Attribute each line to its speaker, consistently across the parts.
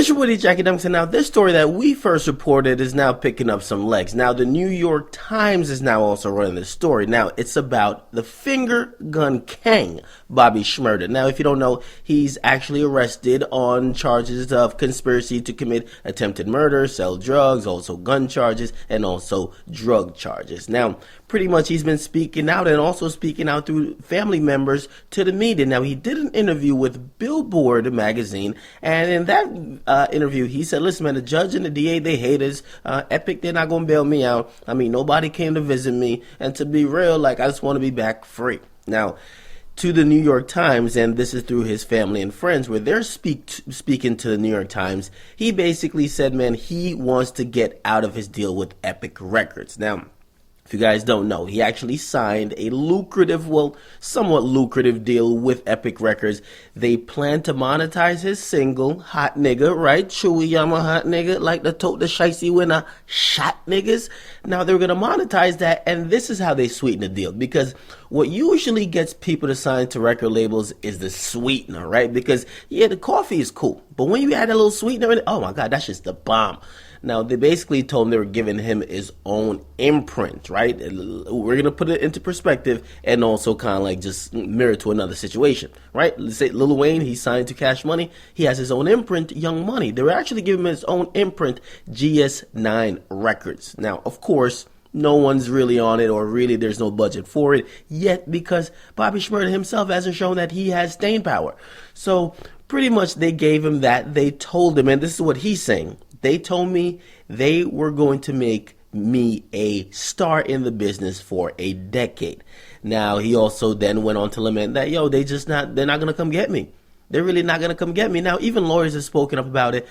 Speaker 1: This is Woody Akademiks, and now this story that we first reported is now picking up some legs. Now, the New York Times is now also running this story. Now, it's about the finger gun king, Bobby Shmurda. Now, if you don't know, he's actually arrested on charges of conspiracy to commit attempted murder, sell drugs, also gun charges, and also drug charges. Now, pretty much he's been speaking out and also speaking out through family members to the media. Now, he did an interview with Billboard magazine, and in that interview, he said, listen, man, the judge and the DA, they hate us. Epic, they're not going to bail me out. I mean, nobody came to visit me. And to be real, like, I just want to be back free. Now, to the New York Times, and this is through his family and friends, where they're speaking to the New York Times, he basically said, man, he wants to get out of his deal with Epic Records. Now, if you guys don't know, he actually signed a lucrative, well, somewhat lucrative deal with Epic Records. They plan to monetize his single, Hot Nigga, right? Chewy, I'm a hot nigga, like the tote the shicey when I shot niggas. Now they're going to monetize that, and this is how they sweeten the deal. Because what usually gets people to sign to record labels is the sweetener, right? Because, yeah, the coffee is cool, but when you add a little sweetener in it, oh my God, that's just the bomb. Now, they basically told him they were giving him his own imprint, right? We're going to put it into perspective and also kind of like just mirror to another situation, right? Let's say Lil Wayne, he signed to Cash Money. He has his own imprint, Young Money. They were actually giving him his own imprint, GS9 Records. Now, of course, no one's really on it, or really there's no budget for it yet, because Bobby Shmurda himself hasn't shown that he has staying power. So pretty much they gave him that. They told him, and this is what he's saying, they told me they were going to make me a star in the business for a decade. Now, he also then went on to lament that, they're not going to come get me. They're really not going to come get me. Now, even lawyers have spoken up about it.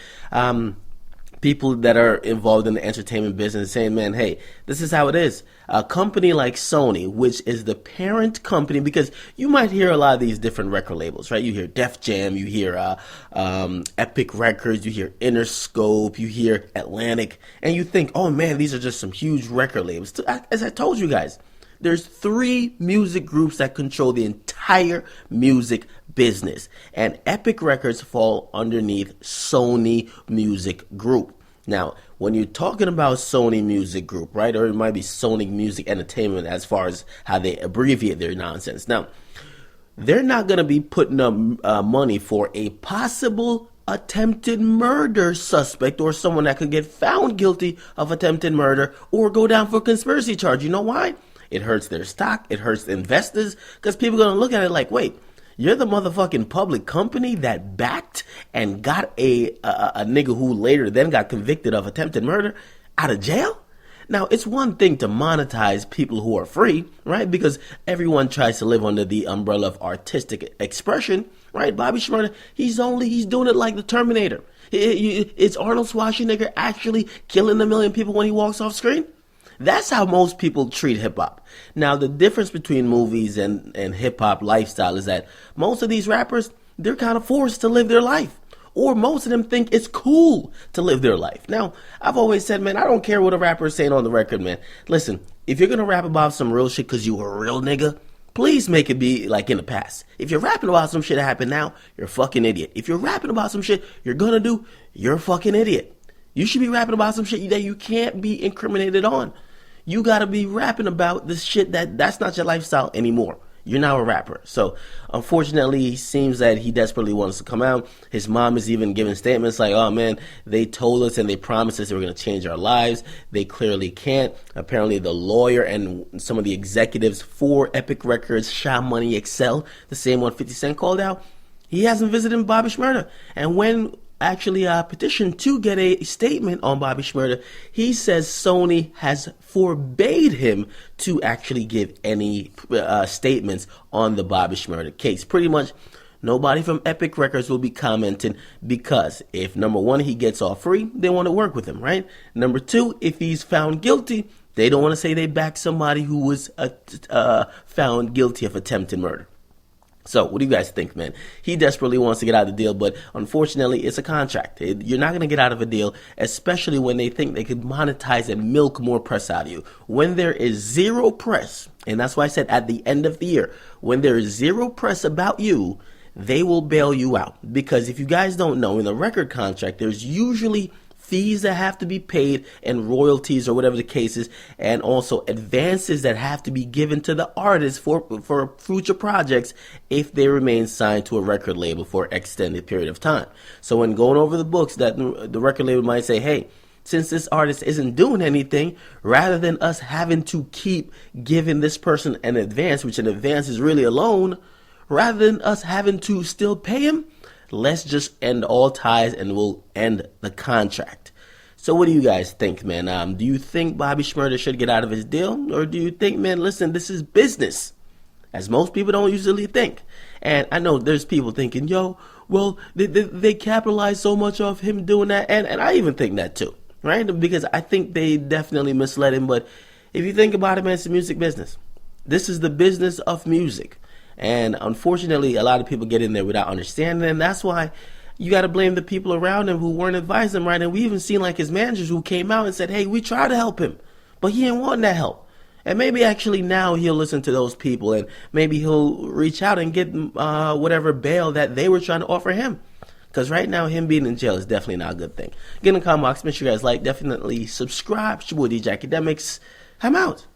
Speaker 1: People that are involved in the entertainment business saying, man, hey, this is how it is. A company like Sony, which is the parent company, because you might hear a lot of these different record labels, right? You hear Def Jam, you hear Epic Records, you hear Interscope, you hear Atlantic, and you think, oh man, these are just some huge record labels. As I told you guys, there's 3 music groups that control the entire music business, and Epic Records fall underneath Sony Music Group. Now, when you're talking about Sony Music Group, right, or it might be Sony Music Entertainment as far as how they abbreviate their nonsense. Now, they're not going to be putting up money for a possible attempted murder suspect or someone that could get found guilty of attempted murder or go down for a conspiracy charge. You know why? It hurts their stock. It hurts the investors, because people are going to look at it like, wait, you're the motherfucking public company that backed and got a nigga who later then got convicted of attempted murder out of jail? Now, it's one thing to monetize people who are free, right? Because everyone tries to live under the umbrella of artistic expression, right? Bobby Shmurda, he's doing it like the Terminator. It's Arnold Schwarzenegger actually killing 1 million people when he walks off screen? That's how most people treat hip-hop. Now, the difference between movies and hip-hop lifestyle is that most of these rappers, they're kind of forced to live their life. Or most of them think it's cool to live their life. Now, I've always said, man, I don't care what a rapper is saying on the record, man. Listen, if you're going to rap about some real shit because you a real nigga, please make it be like in the past. If you're rapping about some shit that happened now, you're a fucking idiot. If you're rapping about some shit you're going to do, you're a fucking idiot. You should be rapping about some shit that you can't be incriminated on. You got to be rapping about this shit that's not your lifestyle anymore. You're now a rapper. So, unfortunately, it seems that he desperately wants to come out. His mom is even giving statements like, oh, man, they told us and they promised us they were going to change our lives. They clearly can't. Apparently, the lawyer and some of the executives for Epic Records, Sha Money Excel, the same one 50 Cent called out, he hasn't visited Bobby Shmurda. And when actually petitioned to get a statement on Bobby Shmurda, he says Sony has forbade him to actually give any statements on the Bobby Shmurda case. Pretty much nobody from Epic Records will be commenting, because if, number one, he gets off free, they want to work with him, right? Number two, if he's found guilty, they don't want to say they back somebody who was found guilty of attempted murder. So, what do you guys think, man? He desperately wants to get out of the deal, but unfortunately, it's a contract. You're not going to get out of a deal, especially when they think they could monetize and milk more press out of you. When there is zero press, and that's why I said at the end of the year, when there is zero press about you, they will bail you out. Because if you guys don't know, in the record contract, there's usually fees that have to be paid and royalties or whatever the case is, and also advances that have to be given to the artist for future projects if they remain signed to a record label for an extended period of time. So when going over the books, that the record label might say, hey, since this artist isn't doing anything, rather than us having to keep giving this person an advance, which an advance is really a loan, rather than us having to still pay him, let's just end all ties and we'll end the contract. So what do you guys think, man? Do you think Bobby Shmurda should get out of his deal? Or do you think, man, listen, this is business, as most people don't usually think? And I know there's people thinking, yo, well, they capitalize so much off him doing that. And I even think that too, right? Because I think they definitely misled him. But if you think about it, man, it's a music business. This is the business of music. And unfortunately, a lot of people get in there without understanding. And that's why you got to blame the people around him who weren't advising him right. And we even seen like his managers who came out and said, hey, we tried to help him, but he didn't want that help. And maybe actually now he'll listen to those people and maybe he'll reach out and get whatever bail that they were trying to offer him. Because right now, him being in jail is definitely not a good thing. Get in the comment box. Make sure you guys like. Definitely subscribe. It's your boy DJ Akademiks. I'm out.